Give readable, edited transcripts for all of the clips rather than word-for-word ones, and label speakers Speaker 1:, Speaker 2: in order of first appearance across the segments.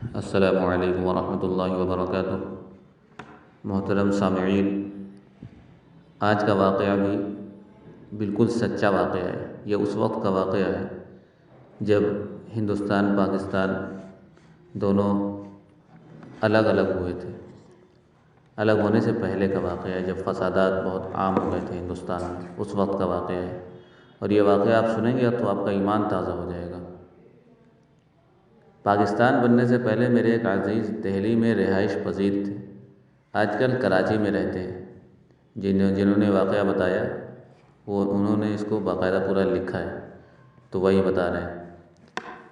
Speaker 1: السلام علیکم ورحمۃ اللہ وبرکاتہ۔ محترم سامعین، آج کا واقعہ بھی بالکل سچا واقعہ ہے۔ یہ اس وقت کا واقعہ ہے جب ہندوستان پاکستان دونوں الگ الگ ہوئے تھے۔ الگ ہونے سے پہلے کا واقعہ ہے جب فسادات بہت عام ہو گئے تھے ہندوستان میں، اس وقت کا واقعہ ہے۔ اور یہ واقعہ آپ سنیں گے تو آپ کا ایمان تازہ ہو جائے گا۔ پاکستان بننے سے پہلے میرے ایک عزیز دہلی میں رہائش پذیر تھے، آج کل کراچی میں رہتے ہیں۔ جنہوں نے واقعہ بتایا انہوں نے اس کو باقاعدہ پورا لکھا ہے، تو وہی بتا رہے ہیں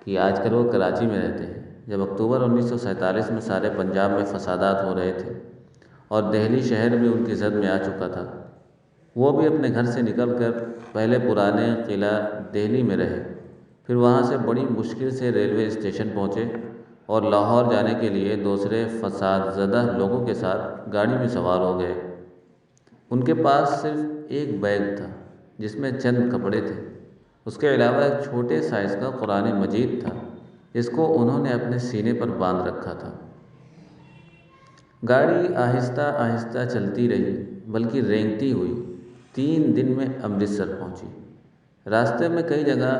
Speaker 1: کہ آج کل وہ کراچی میں رہتے ہیں۔ جب اکتوبر 1947 میں سارے پنجاب میں فسادات ہو رہے تھے اور دہلی شہر بھی ان کی زد میں آ چکا تھا، وہ بھی اپنے گھر سے نکل کر پہلے پرانے قلعہ دہلی میں رہے، پھر وہاں سے بڑی مشکل سے ریلوے اسٹیشن پہنچے اور لاہور جانے کے لیے دوسرے فساد زدہ لوگوں کے ساتھ گاڑی میں سوار ہو گئے۔ ان کے پاس صرف ایک بیگ تھا جس میں چند کپڑے تھے، اس کے علاوہ ایک چھوٹے سائز کا قرآن مجید تھا جس کو انہوں نے اپنے سینے پر باندھ رکھا تھا۔ گاڑی آہستہ آہستہ چلتی رہی، بلکہ رینگتی ہوئی 3 دن میں امرتسر پہنچی۔ راستے میں کئی جگہ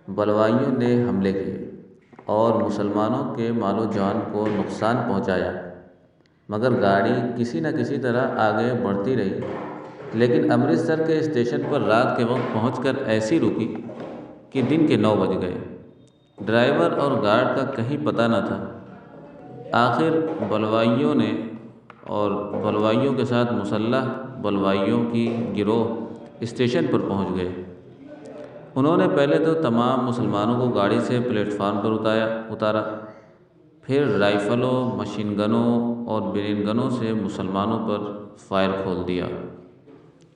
Speaker 1: بلوائیوں نے حملے کیے اور مسلمانوں کے مال و جان کو نقصان پہنچایا، مگر گاڑی کسی نہ کسی طرح آگے بڑھتی رہی۔ لیکن امرتسر کے اسٹیشن پر رات کے وقت پہنچ کر ایسی رکی کہ دن کے 9 بج گئے۔ ڈرائیور اور گارڈ کا کہیں پتہ نہ تھا۔ آخر بلوائیوں کے ساتھ مسلح بلوائیوں کی گروہ اسٹیشن پر پہنچ گئے۔ انہوں نے پہلے تو تمام مسلمانوں کو گاڑی سے پلیٹ فارم پر اتارا، پھر رائفلوں، مشین گنوں اور برین گنوں سے مسلمانوں پر فائر کھول دیا۔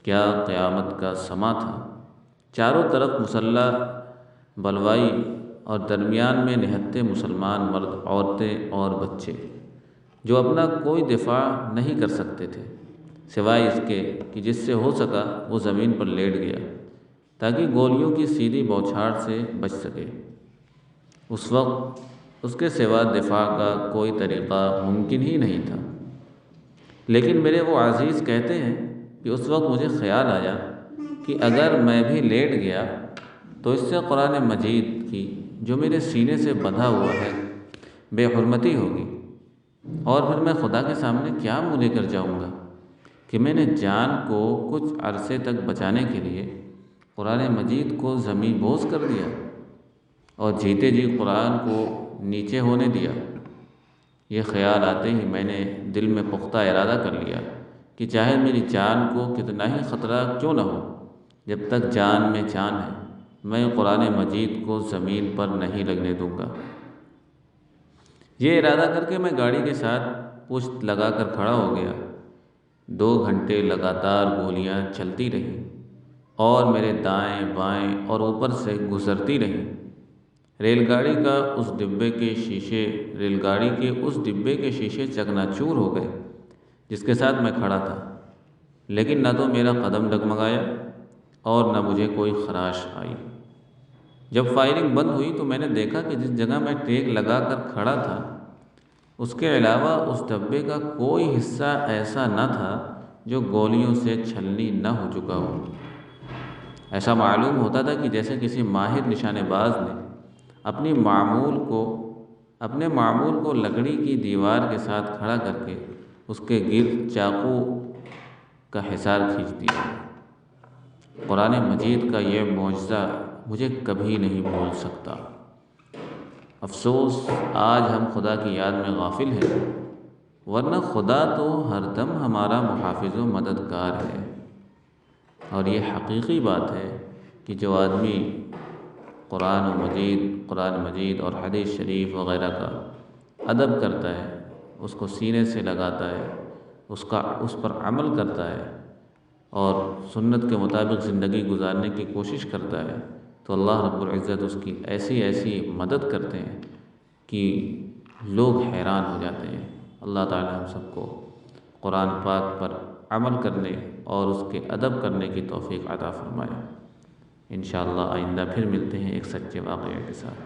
Speaker 1: کیا قیامت کا سماں تھا! چاروں طرف مسلح بلوائی اور درمیان میں نہتے مسلمان مرد، عورتیں اور بچے، جو اپنا کوئی دفاع نہیں کر سکتے تھے سوائے اس کے کہ جس سے ہو سکا وہ زمین پر لیٹ گیا تاکہ گولیوں کی سیدھی بوچھاڑ سے بچ سکے۔ اس وقت اس کے سوا دفاع کا کوئی طریقہ ممکن ہی نہیں تھا۔ لیکن میرے وہ عزیز کہتے ہیں کہ اس وقت مجھے خیال آیا کہ اگر میں بھی لیٹ گیا تو اس سے قرآن مجید کی جو میرے سینے سے بندھا ہوا ہے بے حرمتی ہوگی، اور پھر میں خدا کے سامنے کیا منہ لے کر جاؤں گا کہ میں نے جان کو کچھ عرصے تک بچانے کے لیے قرآن مجید کو زمین بوس کر دیا اور جیتے جی قرآن کو نیچے ہونے دیا۔ یہ خیال آتے ہی میں نے دل میں پختہ ارادہ کر لیا کہ چاہے میری جان کو کتنا ہی خطرہ کیوں نہ ہو، جب تک جان میں جان ہے میں قرآن مجید کو زمین پر نہیں لگنے دوں گا۔ یہ ارادہ کر کے میں گاڑی کے ساتھ پشت لگا کر کھڑا ہو گیا۔ 2 گھنٹے لگاتار گولیاں چلتی رہیں اور میرے دائیں بائیں اور اوپر سے گزرتی رہیں۔ ریل گاڑی کے اس ڈبے کے شیشے چکناچور ہو گئے جس کے ساتھ میں کھڑا تھا، لیکن نہ تو میرا قدم ڈگمگایا اور نہ مجھے کوئی خراش آئی۔ جب فائرنگ بند ہوئی تو میں نے دیکھا کہ جس جگہ میں ٹیک لگا کر کھڑا تھا اس کے علاوہ اس ڈبے کا کوئی حصہ ایسا نہ تھا جو گولیوں سے چھلنی نہ ہو چکا ہو۔ ایسا معلوم ہوتا تھا کہ جیسے کسی ماہر نشانے باز نے اپنے معمول کو لکڑی کی دیوار کے ساتھ کھڑا کر کے اس کے گرد چاقو کا حصار کھینچ دیا۔ قرآن مجید کا یہ معجزہ مجھے کبھی نہیں بھول سکتا۔ افسوس آج ہم خدا کی یاد میں غافل ہیں، ورنہ خدا تو ہر دم ہمارا محافظ و مددگار ہے۔ اور یہ حقیقی بات ہے کہ جو آدمی قرآن مجید اور حدیث شریف وغیرہ کا ادب کرتا ہے، اس کو سینے سے لگاتا ہے، اس پر عمل کرتا ہے اور سنت کے مطابق زندگی گزارنے کی کوشش کرتا ہے، تو اللہ رب العزت اس کی ایسی مدد کرتے ہیں کہ لوگ حیران ہو جاتے ہیں۔ اللہ تعالی ہم سب کو قرآن پاک پر عمل کرنے اور اس کے ادب کرنے کی توفیق عطا فرمائے۔ انشاءاللہ آئندہ پھر ملتے ہیں ایک سچے واقعے کے ساتھ۔